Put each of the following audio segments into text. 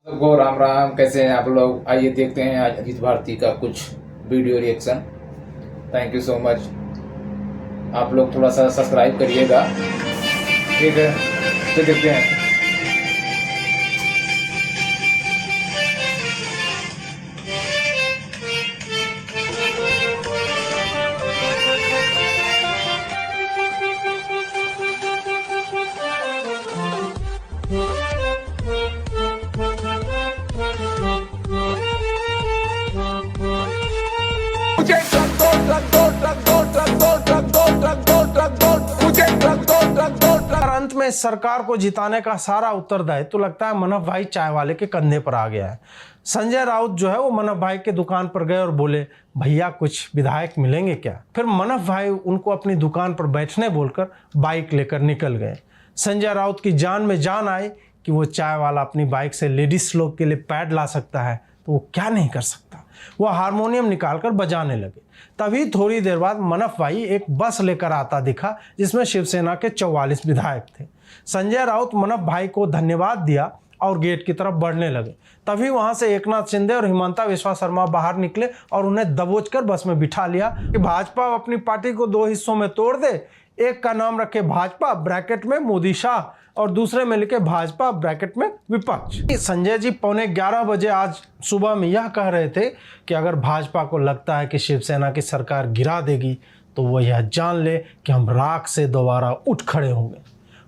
सबको राम राम। कैसे हैं आप लोग? आइए देखते हैं आज अजीत भारती का कुछ video reaction. Thank you so much. आप लोग थोड़ा सा सब्सक्राइब करिएगा, ठीक है? तो देखते हैं। मुझे ट्रक दो, ट्रक दो, ट्रक दो, ट्रक दो, ट्रक दो, ट्रक दो, ट्रक दो, मुझे ट्रक दो, ट्रक दो, ट्रक। अंत में सरकार को जिताने का सारा उत्तरदायित्व तो लगता है मनफ भाई चाय वाले के कंधे पर आ गया है। संजय राउत जो है वो मनफ भाई के दुकान पर गए और बोले, भैया कुछ विधायक मिलेंगे क्या? फिर मनफ भाई उनको अपनी दुकान पर बैठने बोलकर बाइक लेकर निकल गए। संजय राउत की जान में जान आई कि वो चाय वाला अपनी बाइक से लेडीज लोग के लिए पैड ला सकता है, तो वो क्या नहीं कर सकता। वो हारमोनियम निकालकर बजाने लगे। तभी थोड़ी देर बाद मनफ भाई एक बस लेकर आता दिखा जिसमें शिवसेना के 44 विधायक थे। संजय राउत मनफ भाई को धन्यवाद दिया और गेट की तरफ बढ़ने लगे। तभी वहां से एकनाथ शिंदे और हिमंता बिस्वा शर्मा बाहर निकले और उन्हें दबोचकर बस में बिठा लिया कि भाजपा अपनी पार्टी को दो हिस्सों में तोड़ दे। एक का नाम रखे भाजपा ब्रैकेट में मोदी शाह और दूसरे में लिखे भाजपा ब्रैकेट में विपक्ष। संजय जी 11:15 बजे आज सुबह में यह कह रहे थे कि अगर भाजपा को लगता है कि शिवसेना की सरकार गिरा देगी तो वो यह जान ले कि हम राख से दोबारा उठ खड़े होंगे।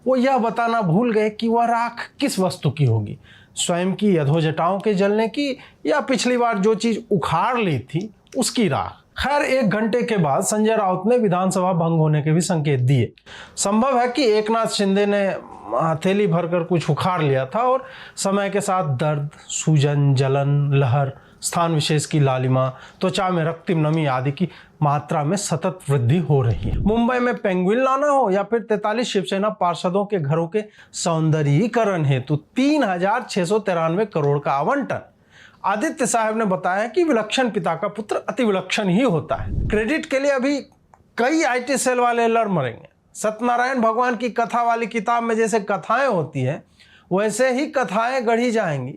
वो यह बताना भूल गए कि वह राख किस वस्तु की होगी, स्वयं की अधोजटाओं के जलने की या पिछली बार जो चीज उखाड़ ली थी उसकी राख। खैर 1 घंटे के बाद संजय राउत ने विधानसभा भंग होने के भी संकेत दिए। संभव है कि एकनाथ शिंदे ने हथेली भरकर कुछ उखाड़ लिया था और समय के साथ दर्द, सूजन, जलन, लहर, स्थान विशेष की लालिमा, त्वचा में रक्तिम नमी आदि की मात्रा में सतत वृद्धि हो रही है। मुंबई में पेंगुइन लाना हो या फिर 43 शिवसेना पार्षदों के घरों के सौंदर्यीकरण हेतु 3,693 करोड़ का आवंटन। आदित्य साहब ने बताया कि विलक्षण पिता का पुत्र अति विलक्षण ही होता है। क्रेडिट के लिए अभी कई आईटी सेल वाले लड़ मरेंगे। सत्यनारायण भगवान की कथा वाली किताब में जैसे कथाएं होती हैं वैसे ही कथाएं गढ़ी जाएंगी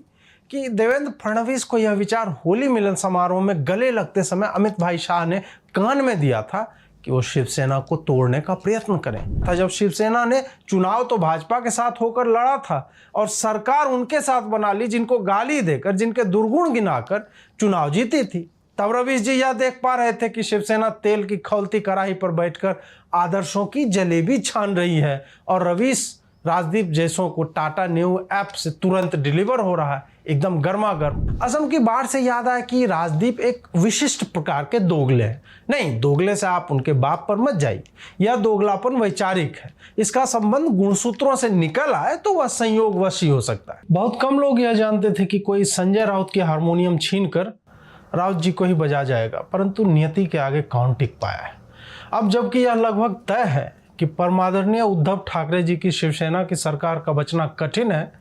कि देवेंद्र फडणवीस को यह विचार होली मिलन समारोह में गले लगते समय अमित भाई शाह ने कान में दिया था कि वो शिवसेना को तोड़ने का प्रयत्न करें था। जब शिवसेना ने चुनाव तो भाजपा के साथ होकर लड़ा था और सरकार उनके साथ बना ली जिनको गाली देकर, जिनके दुर्गुण गिनाकर चुनाव जीती थी। तब रवीश जी यह देख पा रहे थे कि शिवसेना तेल की खौलती कढ़ाई पर बैठकर आदर्शों की जलेबी छान रही है और रवीश राजदीप जैसों को टाटा न्यू ऐप से तुरंत डिलीवर हो रहा है, एकदम गर्मा गर्म। असम की बाढ़ से याद आया कि राजदीप एक विशिष्ट प्रकार के दोगले हैं। नहीं, दोगले से आप उनके बाप पर मत जाइए, यह दोगलापन वैचारिक है। इसका संबंध गुणसूत्रों से निकल आए तो वह संयोगवश ही हो सकता है। बहुत कम लोग यह जानते थे कि कोई संजय राउत की हारमोनियम छीनकर राउत जी को ही बजा जाएगा, परंतु नियति के आगे कौन टिक पाया है। अब जबकि यह लगभग तय है कि परमादरणीय उद्धव ठाकरे जी की शिवसेना की सरकार का बचना कठिन है,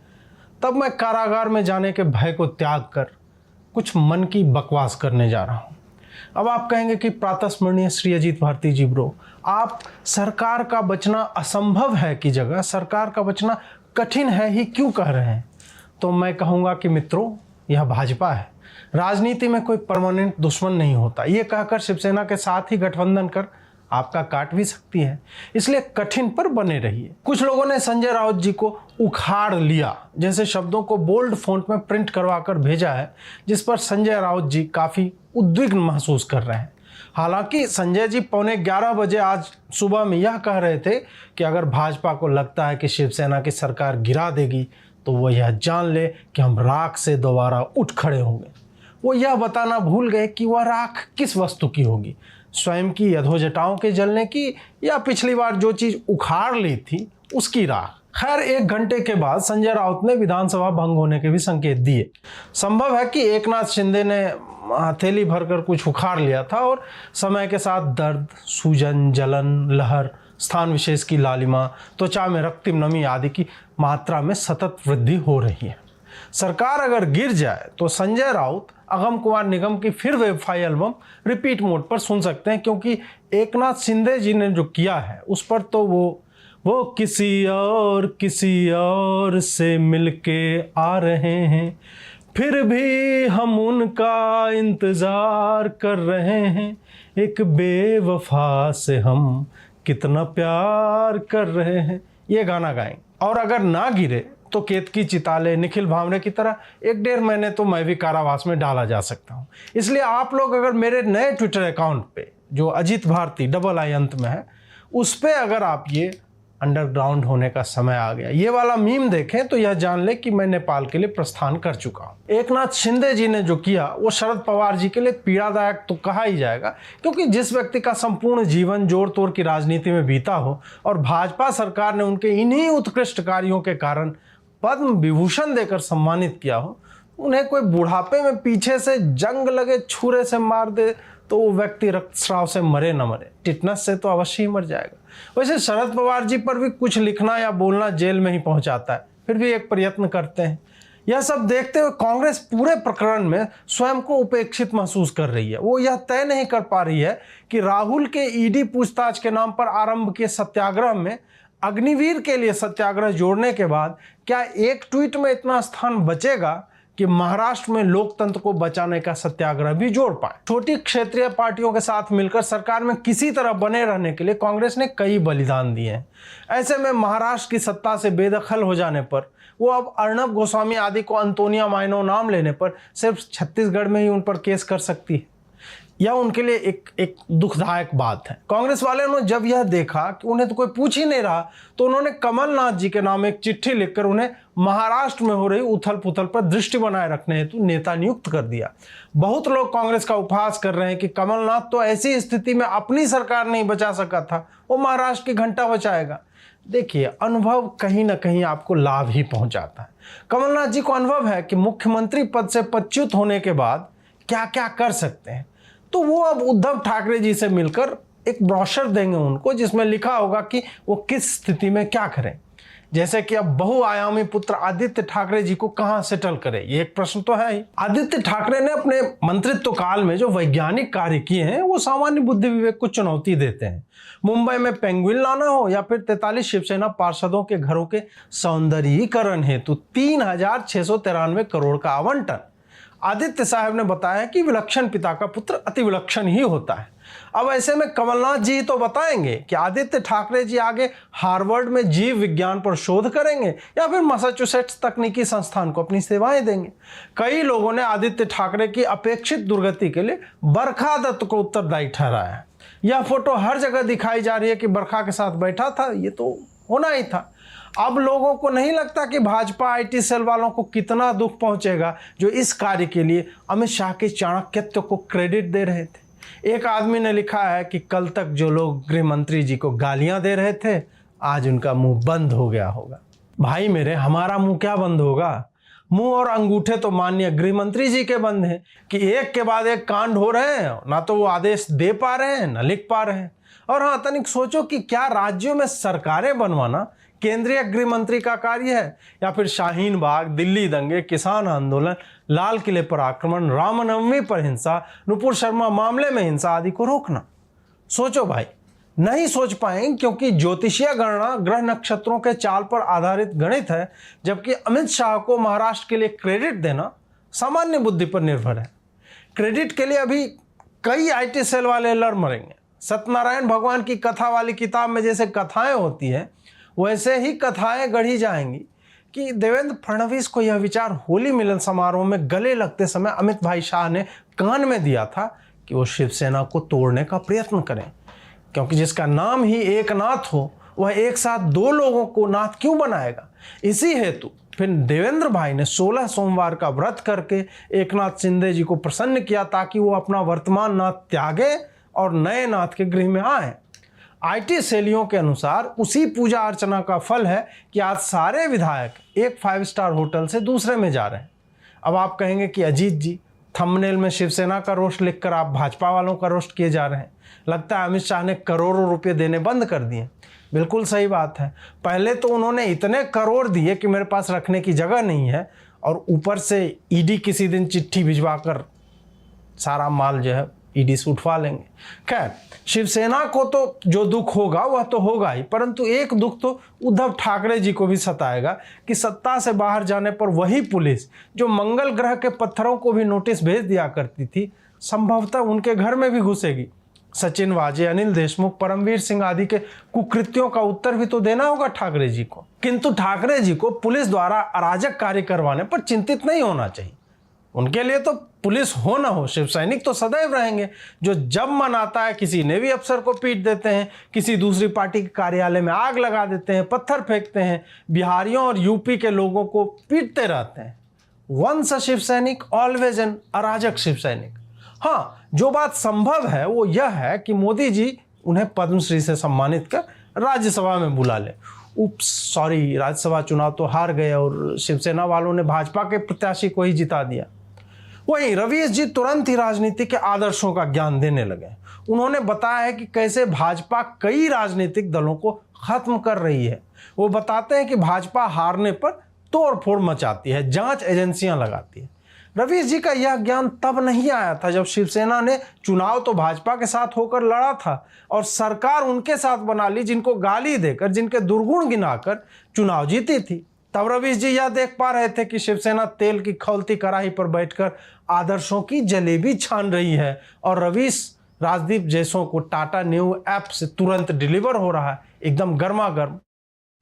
तब मैं कारागार में जाने के भय को त्याग कर कुछ मन की बकवास करने जा रहा हूं। अब आप कहेंगे कि प्रातस्मरणीय श्री अजीत भारती जी ब्रो, आप सरकार का बचना असंभव है की जगह सरकार का बचना कठिन है ही क्यों कह रहे हैं? तो मैं कहूँगा कि मित्रों, यह भाजपा है। राजनीति में कोई परमानेंट दुश्मन नहीं होता। ये कहकर शिवसेना के साथ ही गठबंधन कर आपका काट भी सकती है, इसलिए कठिन पर बने रहिए। कुछ लोगों ने संजय राउत जी को उखाड़ लिया जैसे शब्दों को बोल्ड फॉन्ट में प्रिंट करवाकर भेजा है, जिस पर संजय राउत जी काफी उद्विग्न महसूस कर रहे हैं। हालांकि संजय जी 11:15 बजे आज सुबह में यह कह रहे थे कि अगर भाजपा को लगता है कि शिवसेना की सरकार गिरा देगी तो वो यह जान ले कि हम राख से दोबारा उठ खड़े होंगे। वो यह बताना भूल गए कि वह राख किस वस्तु की होगी, स्वयं की अधोजटाओं के जलने की या पिछली बार जो चीज उखाड़ ली थी उसकी राख। खैर 1 घंटे के बाद संजय राउत ने विधानसभा भंग होने के भी संकेत दिए। संभव है कि एकनाथ शिंदे ने हथेली भरकर कुछ उखाड़ लिया था और समय के साथ दर्द, सूजन, जलन, लहर, स्थान विशेष की लालिमा, त्वचा में रक्तिम नमी आदि की मात्रा में सतत वृद्धि हो रही है। सरकार अगर गिर जाए तो संजय राउत अगम कुमार निगम की फिर वेबफाई एल्बम रिपीट मोड पर सुन सकते हैं, क्योंकि एकनाथ शिंदे जी ने जो किया है उस पर तो वो वो किसी और से मिलके आ रहे हैं, फिर भी हम उनका इंतज़ार कर रहे हैं, एक बेवफा से हम कितना प्यार कर रहे हैं, ये गाना गाएंगे। और अगर ना गिरे तो केतकी चिताले, निखिल भावरे की तरह 1-1.5 महीने तो मैं भी कारावास में डाला जा सकता हूँ। इसलिए आप लोग अगर मेरे नए ट्विटर अकाउंट पे जो अजीत भारती $I अंत में है, उस पर अगर आप ये अंडरग्राउंड होने का समय आ गया, ये वाला मीम देखें तो यह जान ले कि मैं नेपाल के लिए प्रस्थान कर चुका हूँ। एकनाथ शिंदे जी ने जो किया वो शरद पवार जी के लिए पीड़ादायक तो कहा ही जाएगा, क्योंकि जिस व्यक्ति का संपूर्ण जीवन जोड़ तोड़ की राजनीति में बीता हो और भाजपा सरकार ने उनके इन्हीं उत्कृष्ट कार्यों के कारण पद्म विभूषण देकर सम्मानित किया हो, उन्हें कोई बुढ़ापे में पीछे से जंग लगे छुरे से मार दे तो वो व्यक्ति रक्तस्राव से मरे न मरे, टिटनस से तो अवश्य ही मर जाएगा। वैसे शरद पवार जी पर भी कुछ लिखना या बोलना जेल में ही पहुंचाता है, फिर भी एक प्रयत्न करते हैं। यह सब देखते हुए कांग्रेस पूरे प्रकरण में स्वयं को उपेक्षित महसूस कर रही है। वो यह तय नहीं कर पा रही है कि राहुल के ईडी पूछताछ के नाम पर आरंभ किए सत्याग्रह में अग्निवीर के लिए सत्याग्रह जोड़ने के बाद क्या एक ट्वीट में इतना स्थान बचेगा कि महाराष्ट्र में लोकतंत्र को बचाने का सत्याग्रह भी जोड़ पाए। छोटी क्षेत्रीय पार्टियों के साथ मिलकर सरकार में किसी तरह बने रहने के लिए कांग्रेस ने कई बलिदान दिए हैं। ऐसे में महाराष्ट्र की सत्ता से बेदखल हो जाने पर वो अब अर्णब गोस्वामी आदि को अंतोनिया माइनो नाम लेने पर सिर्फ छत्तीसगढ़ में ही उन पर केस कर सकती है। यह उनके लिए एक दुखदायक बात है। कांग्रेस वाले ने जब यह देखा कि उन्हें तो कोई पूछ ही नहीं रहा, तो उन्होंने कमलनाथ जी के नाम एक चिट्ठी लिखकर उन्हें महाराष्ट्र में हो रही उथल पुथल पर दृष्टि बनाए रखने हेतु नेता नियुक्त कर दिया। बहुत लोग कांग्रेस का उपहास कर रहे हैं कि कमलनाथ तो ऐसी स्थिति में अपनी सरकार नहीं बचा सका था, वो महाराष्ट्र की घंटा बचाएगा। देखिए, अनुभव कहीं ना कहीं आपको लाभ ही पहुंचाता है। कमलनाथ जी को अनुभव है कि मुख्यमंत्री पद से पदच्युत होने के बाद क्या क्या कर सकते हैं, तो वो अब उद्धव ठाकरे जी से मिलकर एक ब्रोशर देंगे उनको, जिसमें लिखा होगा कि वो किस स्थिति में क्या करें। जैसे कि अब बहुआयामी पुत्र आदित्य ठाकरे जी को कहां सेटल करें, ये एक प्रश्न तो है ही। आदित्य ठाकरे ने अपने मंत्रित्व काल में जो वैज्ञानिक कार्य किए हैं वो सामान्य बुद्धि विवेक को चुनौती देते हैं। मुंबई में पेंगुइन लाना हो या फिर 43 शिवसेना पार्षदों के घरों के सौंदर्यीकरण हेतु 3693 करोड़ का आवंटन। आदित्य साहब ने बताया कि विलक्षण पिता का पुत्र अति विलक्षण ही होता है। अब ऐसे में कमलनाथ जी तो बताएंगे कि आदित्य ठाकरे जी आगे हार्वर्ड में जीव विज्ञान पर शोध करेंगे या फिर मैसाचुसेट्स तकनीकी संस्थान को अपनी सेवाएं देंगे। कई लोगों ने आदित्य ठाकरे की अपेक्षित दुर्गति के लिए बरखा दत्त को उत्तरदायी ठहराया है। यह फोटो हर जगह दिखाई जा रही है कि बरखा के साथ बैठा था, ये तो होना ही था। अब लोगों को नहीं लगता कि भाजपा IT सेल वालों को कितना दुख पहुंचेगा जो इस कार्य के लिए अमित शाह के चाणक्यत्व को क्रेडिट दे रहे थे। एक आदमी ने लिखा है कि कल तक जो लोग गृह मंत्री जी को गालियां दे रहे थे, आज उनका मुंह बंद हो गया होगा। भाई मेरे, हमारा मुंह क्या बंद होगा? मुंह और अंगूठे तो माननीय गृह मंत्री जी के बंद हैं कि एक के बाद एक कांड हो रहे हैं, ना तो वो आदेश दे पा रहे हैं ना लिख पा रहे हैं। और हाँ, तनिक सोचो कि क्या राज्यों में सरकारें बनवाना केंद्रीय गृह मंत्री का कार्य है, या फिर शाहीन बाग, दिल्ली दंगे, किसान आंदोलन, लाल किले पर आक्रमण, रामनवमी पर हिंसा, नुपुर शर्मा मामले में हिंसा आदि को रोकना? सोचो भाई, नहीं सोच पाएंगे क्योंकि ज्योतिषीय गणना ग्रह नक्षत्रों के चाल पर आधारित गणित है, जबकि अमित शाह को महाराष्ट्र के लिए क्रेडिट देना सामान्य बुद्धि पर निर्भर है। क्रेडिट के लिए अभी कई IT सेल वाले लड़ मरेंगे। सत्यनारायण भगवान की कथा वाली किताब में जैसे कथाएं होती हैं, वैसे ही कथाएं गढ़ी जाएंगी कि देवेंद्र फडणवीस को यह विचार होली मिलन समारोह में गले लगते समय अमित भाई शाह ने कान में दिया था कि वो शिवसेना को तोड़ने का प्रयत्न करें, क्योंकि जिसका नाम ही एक नाथ हो वह एक साथ दो लोगों को नाथ क्यों बनाएगा। इसी हेतु फिर देवेंद्र भाई ने 16 सोमवार का व्रत करके एकनाथ शिंदे जी को प्रसन्न किया ताकि वो अपना वर्तमान नाथ त्यागे और नए नाथ के गृह में आए। IT सेलियों के अनुसार उसी पूजा अर्चना का फल है कि आज सारे विधायक एक 5 स्टार होटल से दूसरे में जा रहे हैं। अब आप कहेंगे कि अजीत जी, थंबनेल में शिवसेना का रोस्ट लिखकर आप भाजपा वालों का रोस्ट किए जा रहे हैं। लगता है अमित शाह ने करोड़ों रुपए देने बंद कर दिए। बिल्कुल सही बात है। पहले तो उन्होंने इतने करोड़ दिए कि मेरे पास रखने की जगह नहीं है, और ऊपर से ईडी किसी दिन चिट्ठी भिजवा कर सारा माल जो है ईडी से उठवा लेंगे। खैर, शिवसेना को तो जो दुख होगा वह तो होगा ही, परंतु एक दुख तो उद्धव ठाकरे जी को भी सताएगा कि सत्ता से बाहर जाने पर वही पुलिस जो मंगल ग्रह के पत्थरों को भी नोटिस भेज दिया करती थी, संभवतः उनके घर में भी घुसेगी। सचिन वाजे, अनिल देशमुख, परमवीर सिंह आदि के कुकृत्यों का उत्तर भी तो देना होगा ठाकरे जी को। किंतु ठाकरे जी को पुलिस द्वारा अराजक कार्य करवाने पर चिंतित नहीं होना चाहिए। उनके लिए तो पुलिस हो ना हो, शिव सैनिक तो सदैव रहेंगे, जो जब मन आता है किसी नेवी अफसर को पीट देते हैं, किसी दूसरी पार्टी के कार्यालय में आग लगा देते हैं, पत्थर फेंकते हैं, बिहारियों और यूपी के लोगों को पीटते रहते हैं। वंस अ शिव सैनिक ऑलवेज एन अराजक शिव सैनिक। हाँ, जो बात संभव है वो यह है कि मोदी जी उन्हें पद्मश्री से सम्मानित कर राज्यसभा में बुला ले। सॉरी, राज्यसभा चुनाव तो हार गए और शिवसेना वालों ने भाजपा के प्रत्याशी को ही जिता दिया। वहीं रवीश जी तुरंत ही राजनीति के आदर्शों का ज्ञान देने लगे। उन्होंने बताया है कि कैसे भाजपा कई राजनीतिक दलों को खत्म कर रही है। वो बताते हैं कि भाजपा हारने पर तोड़फोड़ मचाती है, जांच एजेंसियां लगाती है। रवीश जी का यह ज्ञान तब नहीं आया था जब शिवसेना ने चुनाव तो भाजपा के साथ होकर लड़ा था और सरकार उनके साथ बना ली, जिनको गाली देकर, जिनके दुर्गुण गिनाकर चुनाव जीती थी। तब रवीश जी यह देख पा रहे थे कि शिवसेना तेल की खौलती कड़ाही पर बैठकर आदर्शों की जलेबी छान रही है और रवीश राजदीप जैसों को टाटा न्यू ऐप से तुरंत डिलीवर हो रहा है, एकदम गर्मा गर्म।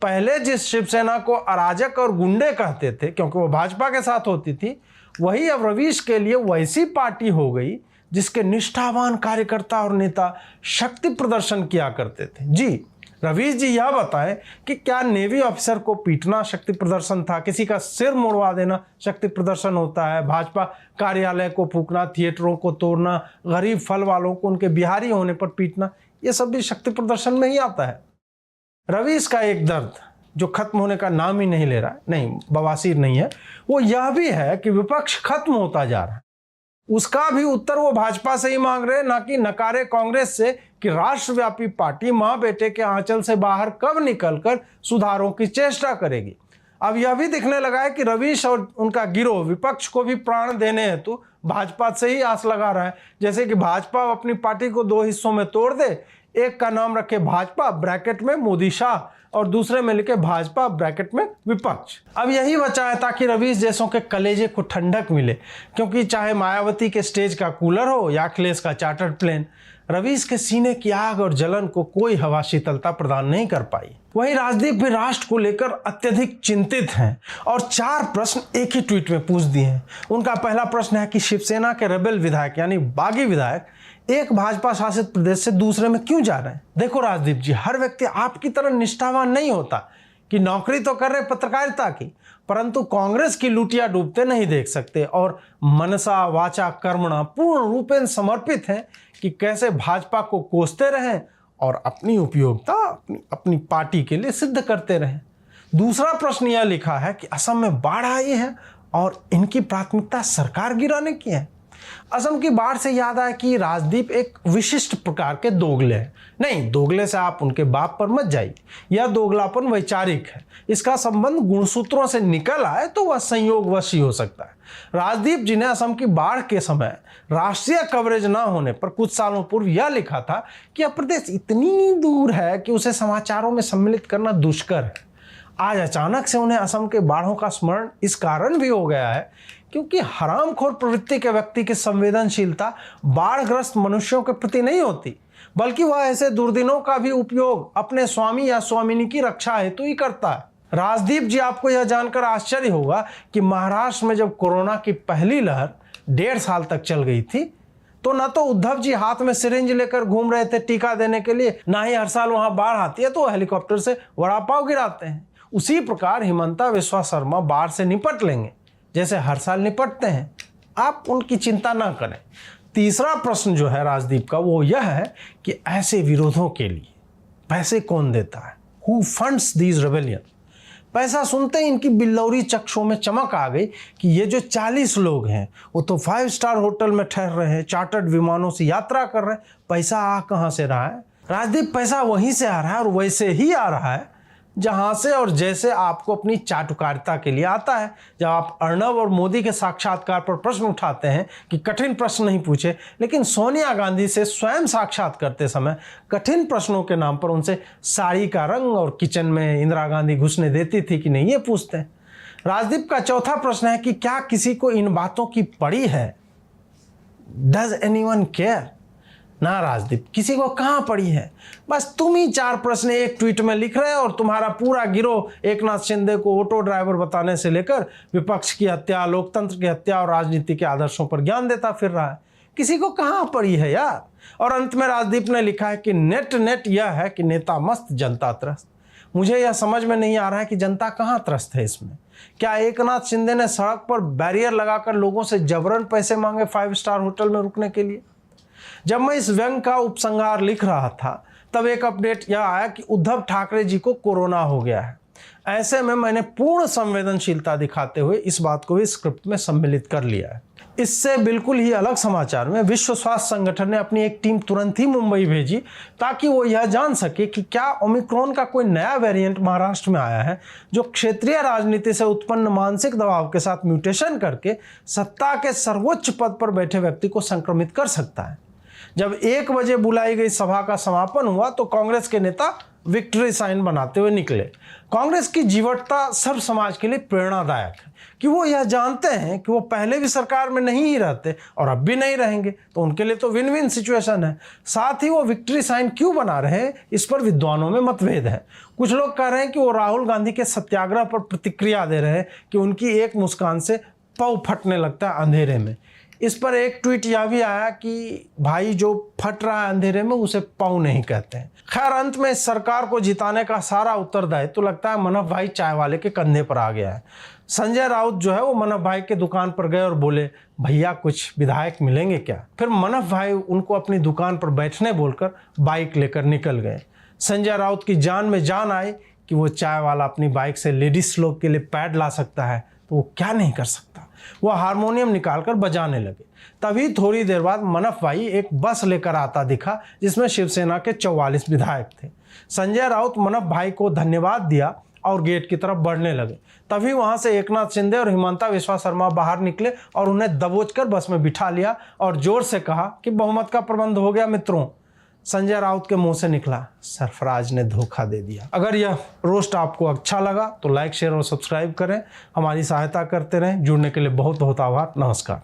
पहले जिस शिवसेना को अराजक और गुंडे कहते थे क्योंकि वो भाजपा के साथ होती थी, वही अब रवीश के लिए वैसी पार्टी हो गई जिसके निष्ठावान कार्यकर्ता और नेता शक्ति प्रदर्शन किया करते थे। जी, रवीश जी यह बताएं कि क्या नेवी ऑफिसर को पीटना शक्ति प्रदर्शन था, किसी का सिर मुड़वा देना शक्ति प्रदर्शन होता है, भाजपा कार्यालय को फूंकना, थिएटरों को तोड़ना, गरीब फल वालों को उनके बिहारी होने पर पीटना, ये सब भी शक्ति प्रदर्शन में ही आता है। रवीश का एक दर्द जो खत्म होने का नाम ही नहीं ले रहा है, नहीं बवासीर नहीं है, वो यह भी है कि विपक्ष खत्म होता जा रहा है। उसका भी उत्तर वो भाजपा से ही मांग रहे हैं, ना कि नकारे कांग्रेस से कि राष्ट्रव्यापी पार्टी मां बेटे के आंचल से बाहर कब निकलकर सुधारों की चेष्टा करेगी। अब यह भी दिखने लगा है कि रवीश और उनका गिरोह विपक्ष को भी प्राण देने हेतु भाजपा से ही आस लगा रहा है। जैसे कि भाजपा अपनी पार्टी को दो हिस्सों में तोड़ दे, एक का नाम रखे भाजपा ब्रैकेट में मोदी शाह और दूसरे में लिखे भाजपा ब्रैकेट में विपक्ष। अब यही बचा है ताकि रवीश जैसों के कलेजे को ठंडक मिले, क्योंकि चाहे मायावती के स्टेज का कूलर हो या अखिलेश का चार्टर्ड प्लेन, रवीश के सीने की आग और जलन को कोई हवा शीतलता प्रदान नहीं कर पाई। वहीं राजदीप भी राष्ट्र को लेकर अत्यधिक चिंतित हैं और 4 प्रश्न एक ही ट्वीट में पूछ दिए हैं। उनका पहला प्रश्न है कि शिवसेना के रेबेल विधायक यानी बागी विधायक एक भाजपा शासित प्रदेश से दूसरे में क्यों जा रहे हैं। देखो राजदीप जी, हर व्यक्ति आपकी तरह निष्ठावान नहीं होता कि नौकरी तो कर रहे पत्रकारिता की, परंतु कांग्रेस की लुटिया डूबते नहीं देख सकते और मनसा वाचा कर्मणा पूर्ण रूपेण समर्पित हैं कि कैसे भाजपा को कोसते रहें और अपनी उपयोगिता अपनी पार्टी के लिए सिद्ध करते रहें। दूसरा प्रश्न यह लिखा है कि असम में बाढ़ आई है और इनकी प्राथमिकता सरकार गिराने की है। असम की बाढ़ से याद आया कि राजदीप एक विशिष्ट प्रकार के दोगले हैं। नहीं, दोगले से आप उनके बाप पर मत जाइए, यह दोगलापन वैचारिक है। इसका संबंध गुणसूत्रों से निकल आए तो वह संयोगवश ही हो सकता है। राजदीप जी ने असम की बाढ़ के समय राष्ट्रीय कवरेज न होने पर कुछ सालों पूर्व यह लिखा था कि यह प्रदेश इतनी दूर है कि उसे समाचारों में सम्मिलित करना दुष्कर है। आज अचानक से उन्हें असम के बाढ़ों का स्मरण इस कारण भी हो गया है क्योंकि हरामखोर प्रवृत्ति के व्यक्ति की संवेदनशीलता बाढ़ग्रस्त मनुष्यों के प्रति नहीं होती, बल्कि वह ऐसे दुर्दिनों का भी उपयोग अपने स्वामी या स्वामिनी की रक्षा हेतु ही करता है। राजदीप जी, आपको यह जानकर आश्चर्य होगा कि महाराष्ट्र में जब कोरोना की पहली लहर 1.5 साल तक चल गई थी, तो न तो उद्धव जी हाथ में सिरिंज लेकर घूम रहे थे टीका देने के लिए, ना ही हर साल वहां बाढ़ आती है तो हेलीकॉप्टर से वड़ा पाव गिराते हैं। उसी प्रकार हिमंता बिस्वा शर्मा बाढ़ से निपट लेंगे जैसे हर साल निपटते हैं। आप उनकी चिंता ना करें। तीसरा प्रश्न जो है राजदीप का वो यह है कि ऐसे विरोधों के लिए पैसे कौन देता है? Who funds these rebellion? पैसा सुनते ही इनकी बिल्लौरी चक्षुओं में चमक आ गई कि ये जो 40 लोग हैं वो तो 5 स्टार होटल में ठहर रहे हैं, चार्टर्ड विमानों से यात्रा कर रहे हैं। पैसा आ कहाँ से रहा है? राजदीप, पैसा वहीं से आ रहा है और वैसे ही आ रहा है जहां से और जैसे आपको अपनी चाटुकारिता के लिए आता है। जब आप अर्नब और मोदी के साक्षात्कार पर प्रश्न उठाते हैं कि कठिन प्रश्न नहीं पूछे, लेकिन सोनिया गांधी से स्वयं साक्षात करते समय कठिन प्रश्नों के नाम पर उनसे साड़ी का रंग और किचन में इंदिरा गांधी घुसने देती थी कि नहीं, ये पूछते हैं। राजदीप का चौथा प्रश्न है कि क्या किसी को इन बातों की पड़ी है? Does anyone care? ना राजदीप, किसी को कहाँ पड़ी है। बस तुम ही 4 प्रश्न एक ट्वीट में लिख रहे हो और तुम्हारा पूरा गिरोह एकनाथ शिंदे को ऑटो ड्राइवर बताने से लेकर विपक्ष की हत्या, लोकतंत्र की हत्या और राजनीति के आदर्शों पर ज्ञान देता फिर रहा है। किसी को कहाँ पड़ी है यार। और अंत में राजदीप ने लिखा है कि नेट यह है कि नेता मस्त जनता त्रस्त। मुझे यह समझ में नहीं आ रहा है कि जनता कहाँ त्रस्त है इसमें। क्या एकनाथ शिंदे ने सड़क पर बैरियर लगाकर लोगों से जबरन पैसे मांगे 5 स्टार होटल में रुकने के लिए? जब मैं इस व्यंग का उपसंहार लिख रहा था तब एक अपडेट यह आया कि उद्धव ठाकरे जी को कोरोना हो गया है। ऐसे में मैंने पूर्ण संवेदनशीलता दिखाते हुए इस बात को भी स्क्रिप्ट में सम्मिलित कर लिया है। इससे बिल्कुल ही अलग समाचार में विश्व स्वास्थ्य संगठन ने अपनी एक टीम तुरंत ही मुंबई भेजी ताकि वो यह जान सके कि क्या ओमिक्रॉन का कोई नया वेरिएंट महाराष्ट्र में आया है जो क्षेत्रीय राजनीति से उत्पन्न मानसिक दबाव के साथ म्यूटेशन करके सत्ता के सर्वोच्च पद पर बैठे व्यक्ति को संक्रमित कर सकता है। जब 1 बजे बुलाई गई सभा का समापन हुआ तो कांग्रेस के नेता विक्ट्री साइन बनाते हुए निकले। कांग्रेस की जीवटता सर्व समाज के लिए प्रेरणादायक है कि वो यह जानते हैं कि वो पहले भी सरकार में नहीं ही रहते और अब भी नहीं रहेंगे, तो उनके लिए तो विन विन सिचुएशन है। साथ ही वो विक्ट्री साइन क्यों बना रहे हैं, इस पर विद्वानों में मतभेद है। कुछ लोग कह रहे हैं कि वो राहुल गांधी के सत्याग्रह पर प्रतिक्रिया दे रहे हैं कि उनकी एक मुस्कान से पौ फटने लगता है अंधेरे में। इस पर एक ट्वीट यह भी आया कि भाई जो फट रहा है अंधेरे में उसे पाँव नहीं कहते हैं। खैर, अंत में इस सरकार को जिताने का सारा उत्तरदायित्व तो लगता है मनभ भाई चाय वाले के कंधे पर आ गया है। संजय राउत जो है वो मनभ भाई के दुकान पर गए और बोले, भैया कुछ विधायक मिलेंगे क्या? फिर मनभ भाई उनको अपनी दुकान पर बैठने बोलकर बाइक लेकर निकल गए। संजय राउत की जान में जान आई कि वो चाय वाला अपनी बाइक से लेडीज लोग के लिए पैड ला सकता है, तो वो क्या नहीं कर सकता। वह हारमोनियम निकालकर बजाने लगे। तभी थोड़ी देर बाद मनभ भाई एक बस लेकर आता दिखा जिसमें शिवसेना के 44 विधायक थे। संजय राउत मनभ भाई को धन्यवाद दिया और गेट की तरफ बढ़ने लगे। तभी वहां से एकनाथ शिंदे और हिमंता बिस्वा शर्मा बाहर निकले और उन्हें दबोचकर बस में बिठा लिया और जोर से कहा कि बहुमत का प्रबंध हो गया मित्रों। संजय राउत के मुंह से निकला, सरफराज ने धोखा दे दिया। अगर यह रोस्ट आपको अच्छा लगा तो लाइक, शेयर और सब्सक्राइब करें, हमारी सहायता करते रहें। जुड़ने के लिए बहुत बहुत आभार। नमस्कार।